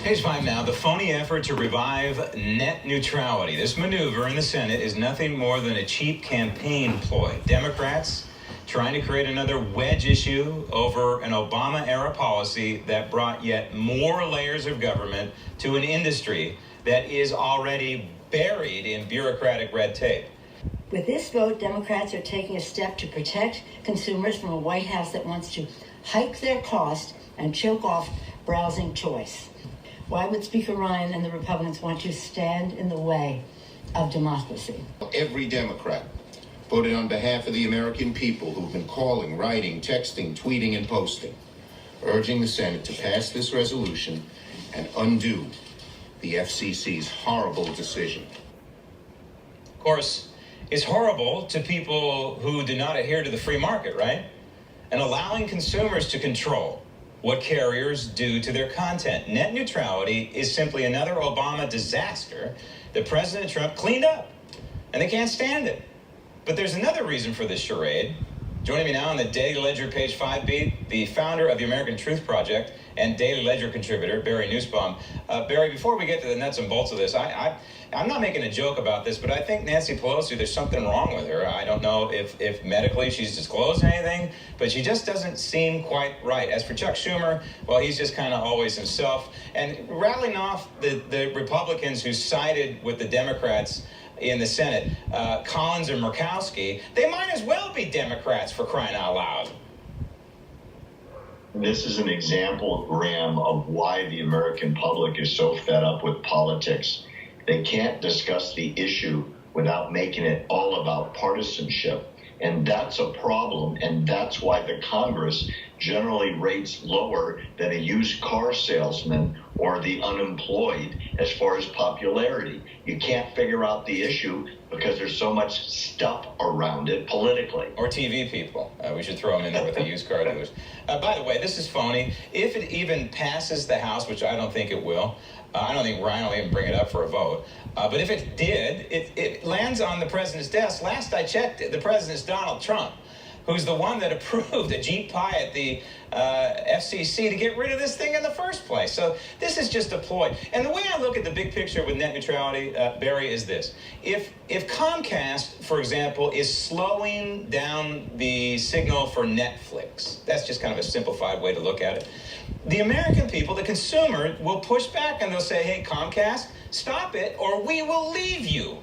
Page 5 now, the phony effort to revive net neutrality. This maneuver in the Senate is nothing more than a cheap campaign ploy. Democrats trying to create another wedge issue over an Obama-era policy that brought yet more layers of government to an industry that is already buried in bureaucratic red tape. With this vote, Democrats are taking a step to protect consumers from a White House that wants to hike their cost and choke off browsing choice. Why would Speaker Ryan and the Republicans want to stand in the way of democracy? Every Democrat voted on behalf of the American people who've been calling, writing, texting, tweeting, and posting, urging the Senate to pass this resolution and undo the FCC's horrible decision. Of course, it's horrible to people who do not adhere to the free market, right? And allowing consumers to control what carriers do to their content. Net neutrality is simply another Obama disaster that President Trump cleaned up, and they can't stand it. But there's another reason for this charade. Joining me now on the Daily Ledger Page 5 beat, the founder of the American Truth Project and Daily Ledger contributor, Barry Nussbaum. Barry, before we get to the nuts and bolts of this, I'm not making a joke about this, but I think Nancy Pelosi, there's something wrong with her. I don't know if medically she's disclosed anything, but she just doesn't seem quite right. As for Chuck Schumer, well, he's just kind of always himself. And rattling off the Republicans who sided with the Democrats in the Senate, Collins and Murkowski, they might as well be Democrats, for crying out loud. This is an example, Graham, of why the American public is so fed up with politics. They can't discuss the issue without making it all about partisanship. And that's a problem, and that's why the Congress generally rates lower than a used car salesman or the unemployed as far as popularity. You can't figure out the issue because there's so much stuff around it politically. Or TV people. We should throw them in there with the used car dealers. By the way, this is phony. If it even passes the House, which I don't think it will, I don't think Ryan will even bring it up for a vote. But if it did, it lands on the president's desk. Last I checked, the president's Donald Trump, who's the one that approved a Jeep pie at the FCC to get rid of this thing in the first place. So this is just a ploy. And the way I look at the big picture with net neutrality, Barry, is this. If Comcast, for example, is slowing down the signal for Netflix, that's just kind of a simplified way to look at it, the American people, the consumer, will push back and they'll say, hey, Comcast, stop it or we will leave you.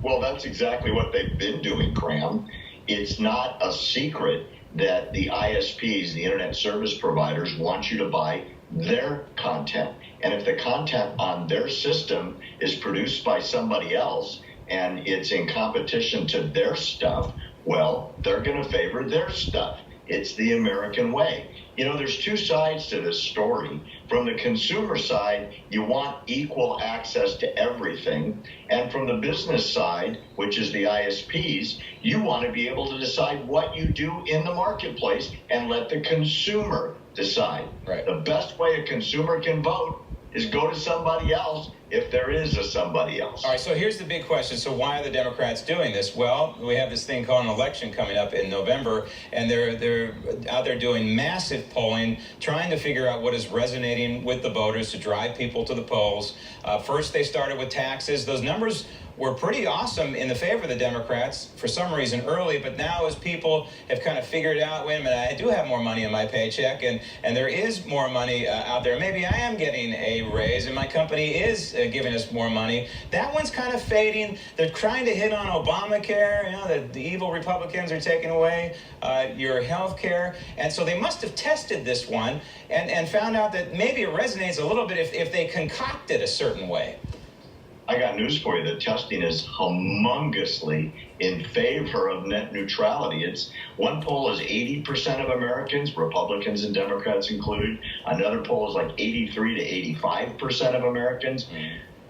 Well, that's exactly what they've been doing, Graham. It's not a secret that the ISPs, the internet service providers, want you to buy their content. And if the content on their system is produced by somebody else and it's in competition to their stuff, well, they're going to favor their stuff. It's the American way. You know, there's two sides to this story. From the consumer side, you want equal access to everything. And from the business side, which is the ISPs, you want to be able to decide what you do in the marketplace and let the consumer decide. Right. The best way a consumer can vote is go to somebody else if there is a somebody else. All right, so here's the big question. So why are the Democrats doing this? Well, we have this thing called an election coming up in November, and they're out there doing massive polling, trying to figure out what is resonating with the voters to drive people to the polls. First, they started with taxes. Those numbers were pretty awesome in the favor of the Democrats for some reason early, but now as people have kind of figured out, wait a minute, I do have more money in my paycheck, and there is more money out there. Maybe I am getting a raise, and my company is giving us more money. That one's kind of fading. They're trying to hit on Obamacare. You know, the evil Republicans are taking away your health care. And so they must have tested this one and found out that maybe it resonates a little bit if they concoct it a certain way. I got news for you. The testing is humongously in favor of net neutrality. It's one poll is 80% of Americans, Republicans and Democrats included. Another poll is like 83 to 85% of Americans.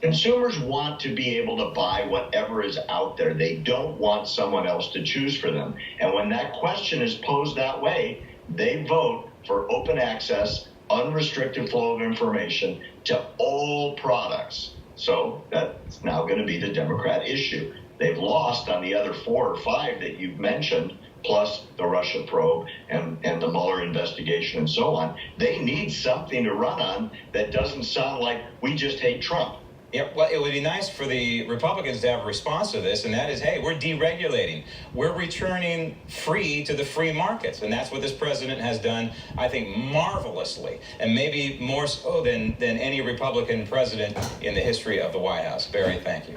Consumers want to be able to buy whatever is out there. They don't want someone else to choose for them. And when that question is posed that way, they vote for open access, unrestricted flow of information to all products. So that's now going to be the Democrat issue. They've lost on the other 4 or 5 that you've mentioned plus the Russia probe and the Mueller investigation and so on. They need something to run on that doesn't sound like we just hate Trump. Yeah, well, it would be nice for the Republicans to have a response to this, and that is, hey, we're deregulating. We're returning free to the free markets, and that's what this president has done, I think, marvelously, and maybe more so than any Republican president in the history of the White House. Barry, thank you.